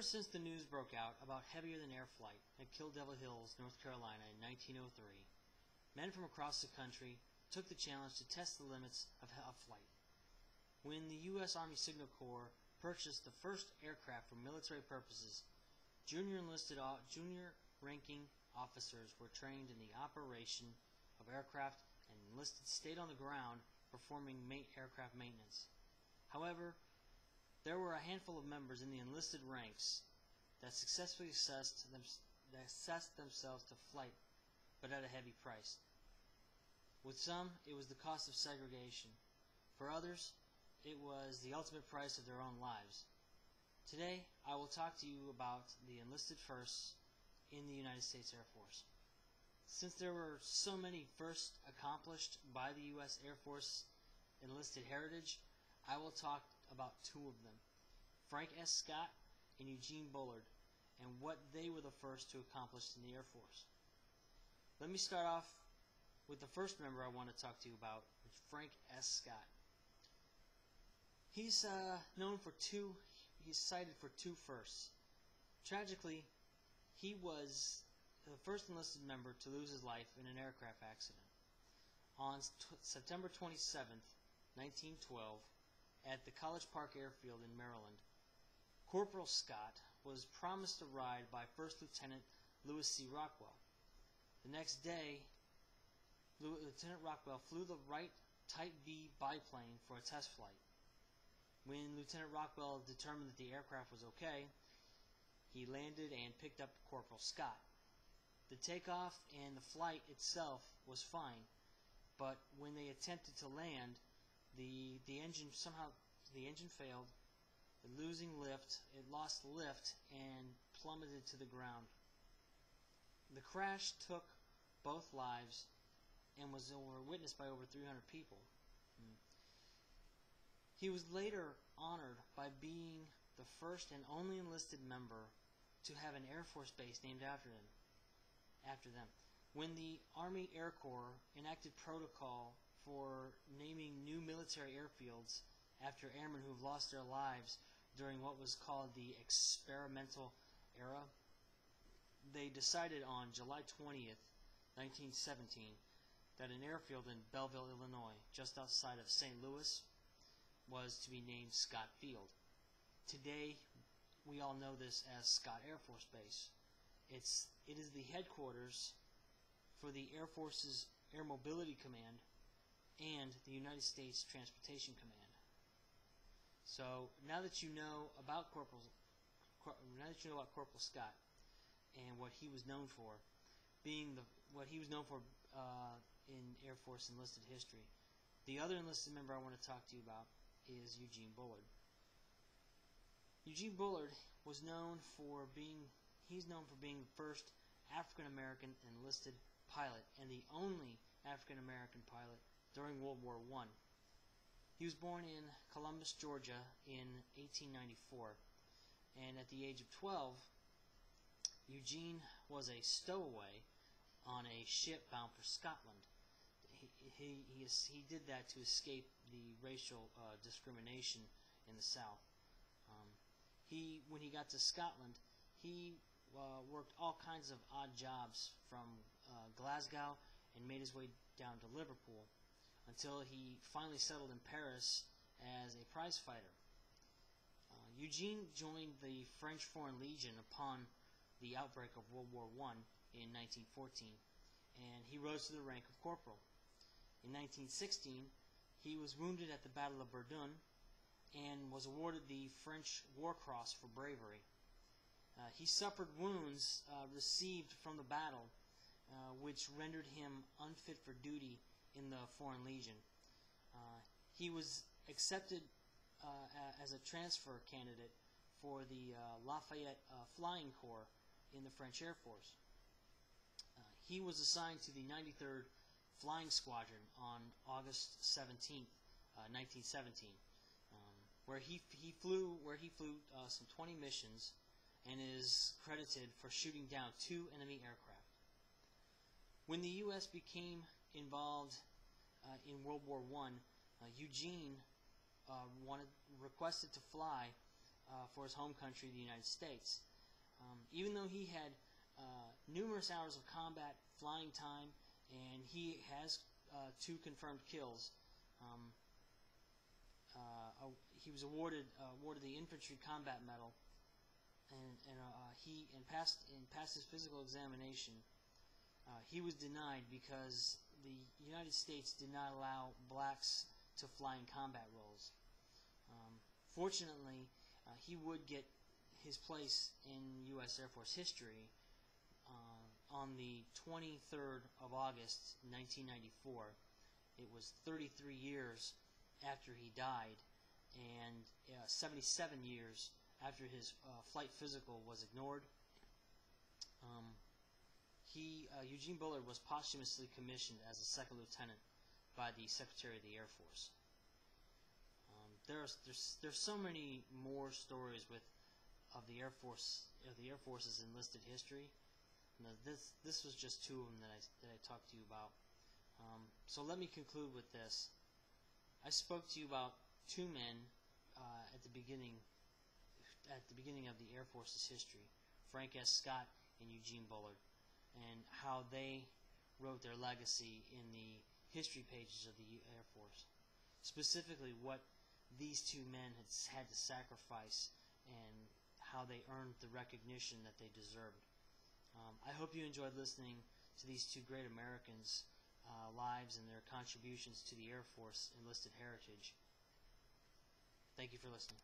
Ever since the news broke out about heavier-than-air flight at Kill Devil Hills, North Carolina in 1903, men from across the country took the challenge to test the limits of flight. When the U.S. Army Signal Corps purchased the first aircraft for military purposes, junior ranking officers were trained in the operation of aircraft and enlisted stayed on the ground performing aircraft maintenance. However, there were a handful of members in the enlisted ranks that successfully assessed themselves to flight, but at a heavy price. With some, it was the cost of segregation. For others, it was the ultimate price of their own lives. Today, I will talk to you about the enlisted firsts in the United States Air Force. Since there were so many firsts accomplished by the U.S. Air Force enlisted heritage, I will talk about two of them, Frank S. Scott and Eugene Bullard, and what they were the first to accomplish in the Air Force. Let me start off with the first member I want to talk to you about, which is Frank S. Scott. He's cited for two firsts. Tragically, he was the first enlisted member to lose his life in an aircraft accident. On September 27, 1912, at the College Park Airfield in Maryland, Corporal Scott was promised a ride by First Lieutenant Lewis C. Rockwell. The next day, Lieutenant Rockwell flew the Wright Type B biplane for a test flight. When Lieutenant Rockwell determined that the aircraft was okay, he landed and picked up Corporal Scott. The takeoff and the flight itself was fine, but when they attempted to land, the engine failed, it lost lift and plummeted to the ground. The crash took both lives and was witnessed by over 300 people. He was later honored by being the first and only enlisted member to have an Air Force base named after them. When the Army Air Corps enacted protocol for naming new military airfields after airmen who have lost their lives during what was called the experimental era, they decided on July 20th, 1917, that an airfield in Belleville, Illinois, just outside of St. Louis, was to be named Scott Field. Today, we all know this as Scott Air Force Base. It is the headquarters for the Air Force's Air Mobility Command and the United States Transportation Command. So now that you know about Corporal Scott and what he was known for, in Air Force enlisted history, the other enlisted member I want to talk to you about is Eugene Bullard. Eugene Bullard was known for being the first African American enlisted pilot and the only African American pilot during World War I. He was born in Columbus, Georgia in 1894, and at the age of 12, Eugene was a stowaway on a ship bound for Scotland. He did that to escape the racial discrimination in the South. When he got to Scotland, he worked all kinds of odd jobs from Glasgow and made his way down to Liverpool until he finally settled in Paris as a prize fighter. Eugene joined the French Foreign Legion upon the outbreak of World War I in 1914, and he rose to the rank of corporal. In 1916, he was wounded at the Battle of Verdun and was awarded the French War Cross for bravery. He suffered wounds received from the battle, which rendered him unfit for duty in the Foreign Legion. He was accepted as a transfer candidate for the Lafayette Flying Corps in the French Air Force. He was assigned to the 93rd Flying Squadron on August 17, 1917, where he flew some 20 missions and is credited for shooting down 2 enemy aircraft. When the U.S. became involved in World War I, Eugene requested to fly for his home country, the United States. Even though he had numerous hours of combat flying time, and he has 2 confirmed kills, he was awarded the Infantry Combat Medal, and passed his physical examination. He was denied because the United States did not allow blacks to fly in combat roles. Fortunately, he would get his place in U.S. Air Force history on the 23rd of August, 1994. It was 33 years after he died, and 77 years after his flight physical was ignored. Eugene Bullard was posthumously commissioned as a second lieutenant by the Secretary of the Air Force. There's so many more stories of the Air Force's enlisted history. This was just 2 of them that I talked to you about. So let me conclude with this. I spoke to you about 2 men at the beginning of the Air Force's history, Frank S. Scott and Eugene Bullard, and how they wrote their legacy in the history pages of the Air Force. Specifically, what these 2 men had to sacrifice and how they earned the recognition that they deserved. I hope you enjoyed listening to these 2 great Americans' lives and their contributions to the Air Force enlisted heritage. Thank you for listening.